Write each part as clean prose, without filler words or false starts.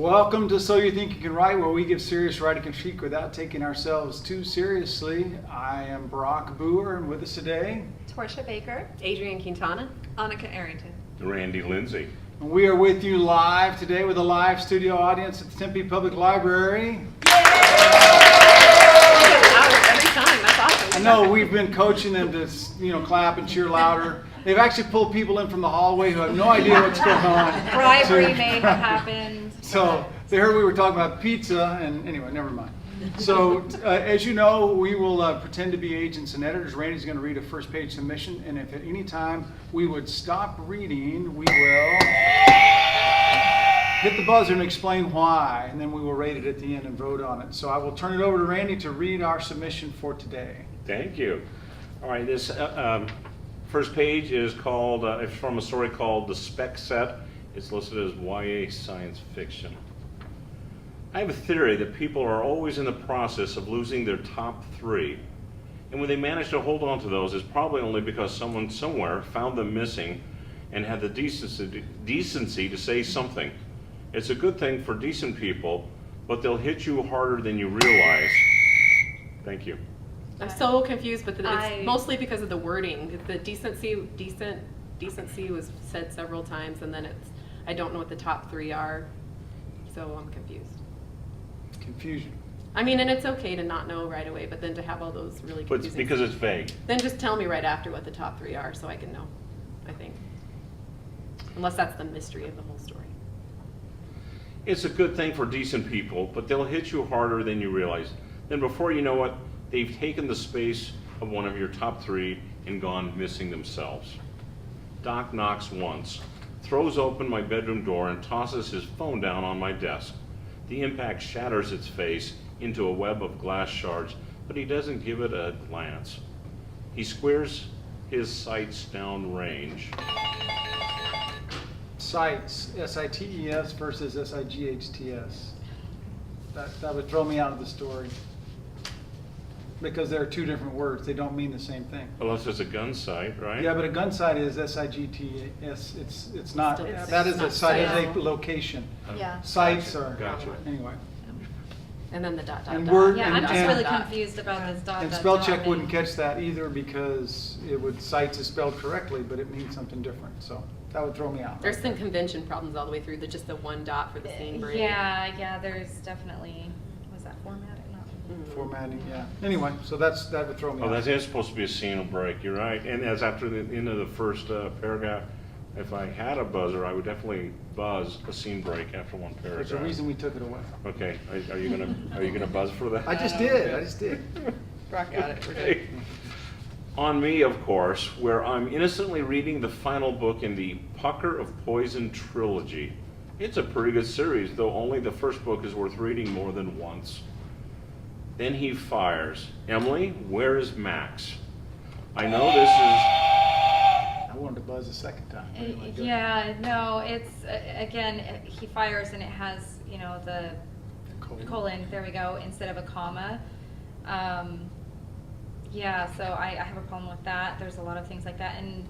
Welcome to So You Think You Can Write, where we give serious writing critique without taking ourselves too seriously. I am Brock Booher, and with us today, Portia Baker, Adrienne Quintana, Annika Arrington, Randy Lindsay. and we are with you live today with a live studio audience at the Tempe Public Library. every time. That's awesome. I know we've been coaching them to, clap and cheer louder. They've actually pulled people in from the hallway who have no idea what's going on. bribery may have happened. So they heard we were talking about pizza, and anyway, never mind. So as you know, we will pretend to be agents and editors. Randy's going to read a first page submission, and if at any time we would stop reading, we will hit the buzzer and explain why, and then we will rate it at the end and vote on it. So I will turn it over to Randy to read our submission for today. Thank you. All right, this first page is called, it's from a story called The Spec Set. It's listed as YA science fiction. I have a theory that people are always in the process of losing their top three. And when they manage to hold on to those, it's probably only because someone somewhere found them missing and had the decency to say something. It's a good thing for decent people, but they'll hit you harder than you realize. Thank you. I'm so confused, but it's mostly because of the wording. The decency was said several times, and then I don't know what the top three are, so I'm confused. Confusion. I mean, and it's okay to not know right away, but then to have all those really But confusing. because it's vague. Then just tell me right after what the top three are, so I can know. I think, unless that's the mystery of the whole story. It's a good thing for decent people, but they'll hit you harder than you realize. Then before you know it, they've taken the space of one of your top three and gone missing themselves. Doc knocks once, throws open my bedroom door, and tosses his phone down on my desk. The impact shatters its face into a web of glass shards, but he doesn't give it a glance. He squares his sights down range. Sites, S-I-T-E-S versus S-I-G-H-T-S. That would throw me out of the story. Because there are two different words. They don't mean the same thing. Unless it's a gun sight, right? Yeah, but a gun site is S-I-G-T-S. It's not, It's that is a not site, site. is a location. Yeah. Sites are, Gotcha. anyway. And then the dot. And word- Yeah, I'm just And- really confused about this dot. And dot, spell dot, check and- wouldn't catch that either because sites is spelled correctly, but it means something different. So that would throw me out. There's some convention problems all the way through. Just the one dot for the scene break. Yeah, there's definitely, was that formatted? Formatting, yeah. Anyway, so that would throw me Oh, out. that is supposed to be a scene break, you're right. And as after the end of the first paragraph, if I had a buzzer, I would definitely buzz a scene break after one paragraph. There's a reason we took it away. Okay, are you gonna buzz for that? I just did. Brock got it. We're good. Okay. On Me, of course, where I'm innocently reading the final book in the Pucker of Poison trilogy. It's a pretty good series, though only the first book is worth reading more than once. Then he fires. Emily, where is Max? I know this is... I wanted to buzz a second time. Anyway, go ahead. Yeah, no, it's, again, he fires and it has, the colon, there we go, instead of a comma. Yeah, so I have a problem with that. There's a lot of things like that. And,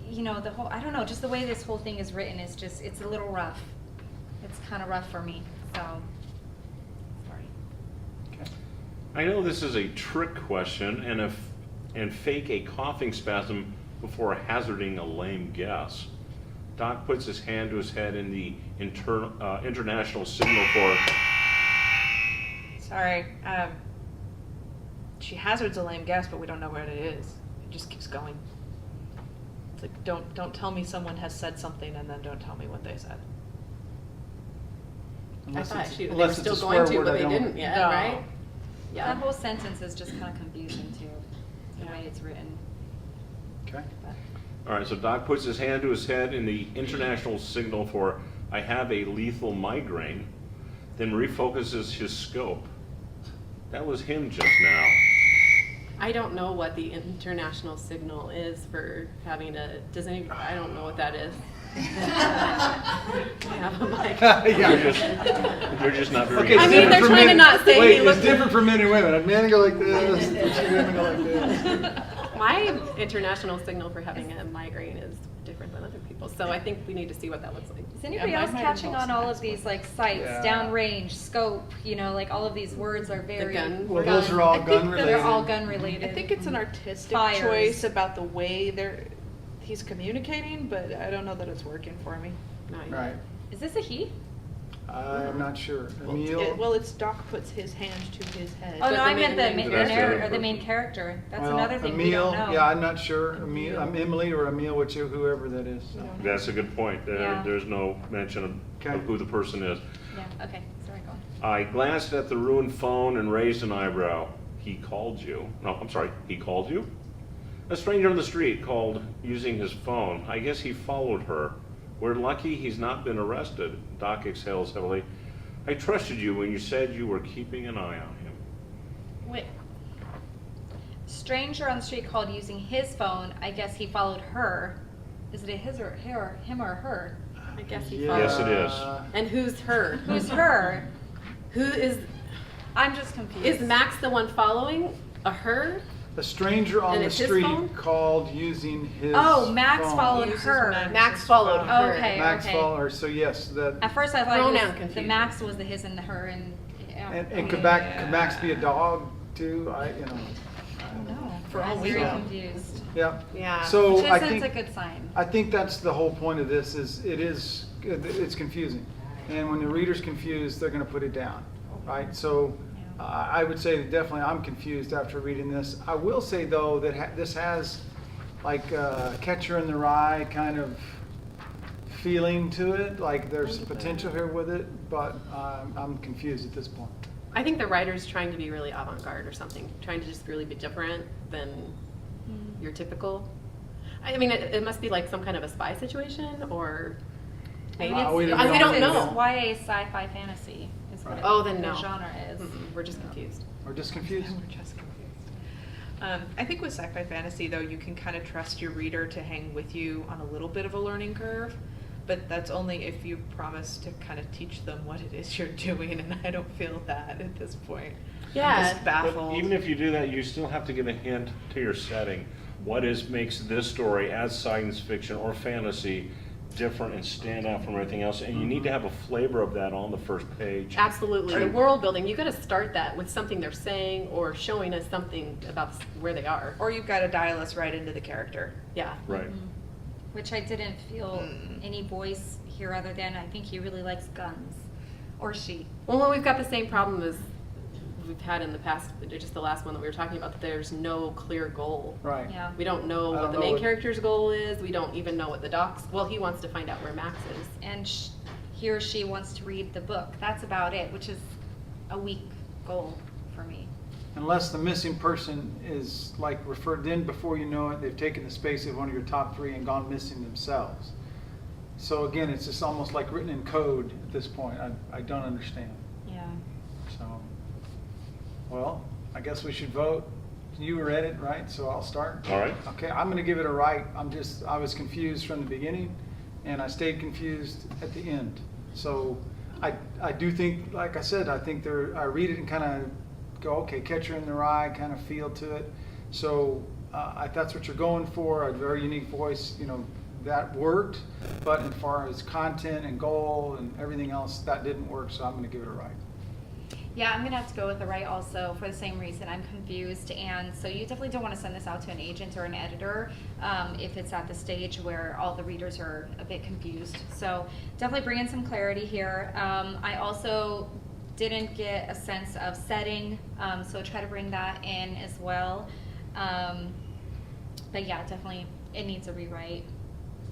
the whole, I don't know, just the way this whole thing is written is just, it's a little rough. It's kind of rough for me, so, sorry. Okay. I know this is a trick question and fake a coughing spasm before hazarding a lame guess. Doc puts his hand to his head in the international signal for... Sorry. She hazards a lame guess, but we don't know where it is. It just keeps going. It's like, don't tell me someone has said something and then don't tell me what they said. I thought they were unless it's still a going swear to, but word, they I don't- didn't yet, No. right? That whole sentence is just kind of confusing too, the way it's written. Okay. All right, so Doc puts his hand to his head in the international signal for I have a lethal migraine, then refocuses his scope. That was him just now. I don't know what the international signal is for having I don't know what that is. I have a mic. You're just not very... Okay, I it's mean, different they're for trying to men. not say Wait, he looks- it's different for men and women. Men go like this, women go like this. My international signal for having a migraine is different than other people's, so I think we need to see what that looks like. Is anybody Yeah, else mine catching involves on all max of these one. like sights, Yeah. downrange, scope, you know, like all of these words are very. gun. Well, those are all I think gun that related. They're all gun related. I think it's an artistic Fires. choice about the way he's communicating, but I don't know that it's working for me. Not yet. Right. Is this a he? I'm not sure. Emil? Well, it's Doc puts his hand to his head. Oh But no, I the meant the main- That's the other or the main person. character. That's Well, another thing we Emil, don't know. yeah, I'm not sure. Emil, I'm Emily or Emil, whoever that is. so. We don't know. That's a good point. Yeah. There's no mention of Okay. who the person is. Yeah. Okay. Sorry. Go on. I glanced at the ruined phone and raised an eyebrow. He called you. No, I'm sorry. He called you? A stranger on the street called using his phone. I guess he followed her. We're lucky he's not been arrested. Doc exhales heavily. I trusted you when you said you were keeping an eye on him. Wait. Stranger on the street called using his phone. I guess he followed her. Is it a his or her, him or her? I guess he Yeah. Yes, it is. And who's her? Who's her? Who is I'm just confused. is Max the one following a her? A stranger on And the it's his street phone? called using his Oh, Max phone. followed Uses her. Max followed phone. her. Okay. Max followed her, so yes, that, At first, I thought it Pronoun was the confusion. Max was the his and the her, and yeah. and could Max be a dog too? I don't know. For all I'm we very know. confused. Yeah. Yeah. So Which I isn't think a good sign. I think that's the whole point of this it's confusing. And when the reader's confused, they're going to put it down, right? So I would say that definitely I'm confused after reading this. I will say though that this has like Catcher in the Rye kind of feeling to it, like there's potential here with it, but I'm confused at this point. I think the writer's trying to be really avant-garde or something, trying to just really be different than your typical. I mean, it must be like some kind of a spy situation, or maybe Well, we it's, don't we don't know. know. YA sci-fi fantasy is what Right. Oh, then the no. genre is. We're just confused. We're just confused. We're just confused. I think with sci-fi fantasy, though, you can kind of trust your reader to hang with you on a little bit of a learning curve, but that's only if you promise to kind of teach them what it is you're doing, and I don't feel that at this point. I'm Yeah. just baffled. But even if you do that, you still have to give a hint to your setting. What makes this story as science fiction or fantasy different and stand out from everything else? And you need to have a flavor of that on the first page. Absolutely. The Right. world building, you got to start that with something they're saying or showing us something about where they are. Or you've got to dial us right into the character. Yeah. Right. Which I didn't feel any voice here other than I think he really likes guns. Or she. Well, we've got the same problem as we've had in the past, just the last one that we were talking about, that there's no clear goal. Right. Yeah. We don't know I what don't the know main what- character's goal is. We don't even know what the doc's, well, he wants to find out where Max is. And he or she wants to read the book. That's about it, which is a weak goal for me. Unless the missing person is like referred, then before you know it, they've taken the space of one of your top three and gone missing themselves. So again, it's just almost like written in code at this point. I don't understand. Yeah. So, well, I guess we should vote. You read it, right? So I'll start. All right. Okay, I'm going to give it a right. I was confused from the beginning, and I stayed confused at the end. So I do think, like I said, I think I read it and kind of go, okay, Catcher in the Rye kind of feel to it. So if that's what you're going for, a very unique voice, that worked. But as far as content and goal and everything else, that didn't work. So I'm going to give it a right. Yeah, I'm gonna have to go with the right also for the same reason. I'm confused, and so you definitely don't want to send this out to an agent or an editor if it's at the stage where all the readers are a bit confused. So definitely bring in some clarity here. I also didn't get a sense of setting, so try to bring that in as well. But yeah, definitely it needs a rewrite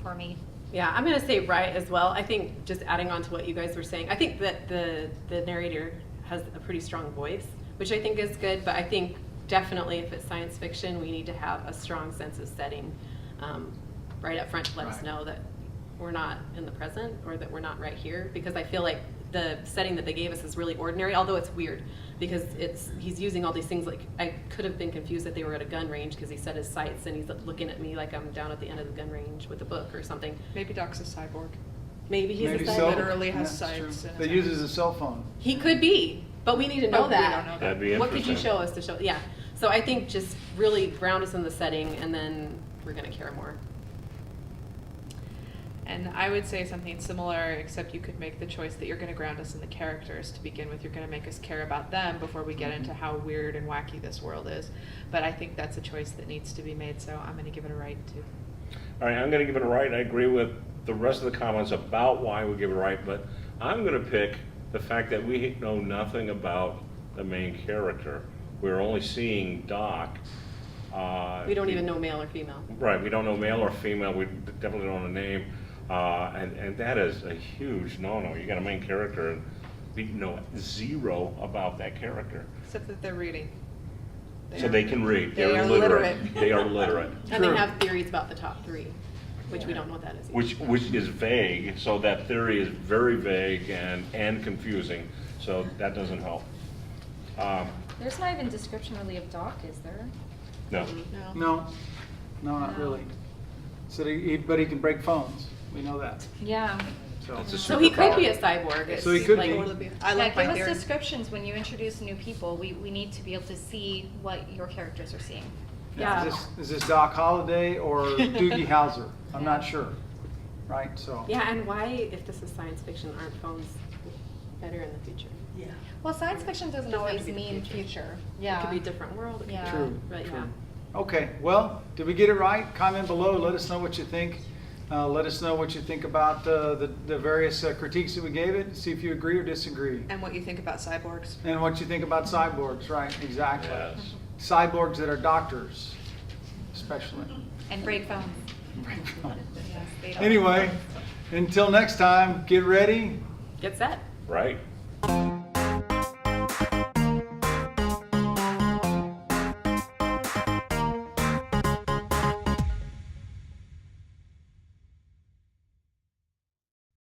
for me. Yeah, I'm going to say right as well. I think just adding on to what you guys were saying, I think that the narrator has a pretty strong voice, which I think is good, but I think definitely if it's science fiction, we need to have a strong sense of setting right up front to let us know that we're not in the present or that we're not right here, because I feel like the setting that they gave us is really ordinary, although it's weird because he's using all these things. Like I could have been confused that they were at a gun range because he set his sights and he's looking at me like I'm down at the end of the gun range with a book or something. Maybe Doc's a cyborg. Maybe he's Maybe a so. cyborg. Literally has Yeah, that's sights true. and That a- uses a cell phone. He could be, but we need to know But we that. don't know that. That'd be What could you interesting. show us to show? Yeah. So I think just really ground us in the setting, and then we're gonna care more. And I would say something similar, except you could make the choice that you're going to ground us in the characters to begin with. You're going to make us care about them before we get into how weird and wacky this world is. But I think that's a choice that needs to be made, so I'm going to give it a right too. All right, I'm going to give it a right. I agree with the rest of the comments about why we give it a right, but I'm going to pick the fact that we know nothing about the main character. We're only seeing Doc. We don't even know male or female. Right, we don't know male or female. We definitely don't know a name. And that is a huge no-no. You got a main character and we know zero about that character. Except that they're reading. So they can read. They They're are literate. literate. They are literate. And True. they have theories about the top 3, which we don't know what that is. Which is vague, so that theory is very vague and confusing, so that doesn't help. There's not even description really of Doc, is there? No. No. No, not No. really. So but he can break phones. We know that. Yeah. So It's a So he could superpower. be a cyborg. It's So he could like, be. I Yeah, like my give us theory. descriptions when you introduce new people. We need to be able to see what your characters are seeing. Yeah. Is this Doc Holliday or Doogie Howser? I'm not sure. Right. So. Yeah, and why, if this is science fiction, aren't phones better in the future? Yeah. Well, science fiction doesn't Doesn't have always to be the mean future. future. It could be a different world. It could Yeah. True. But true. yeah. Okay, well, did we get it right? Comment below, let us know what you think. Let us know what you think about the various critiques that we gave it. See if you agree or disagree. And what you think about cyborgs. And what you think about cyborgs, right, exactly. Yes. Cyborgs that are doctors, especially. And break phones. Yes, they don't. Anyway, until next time, get ready. Get set. Right.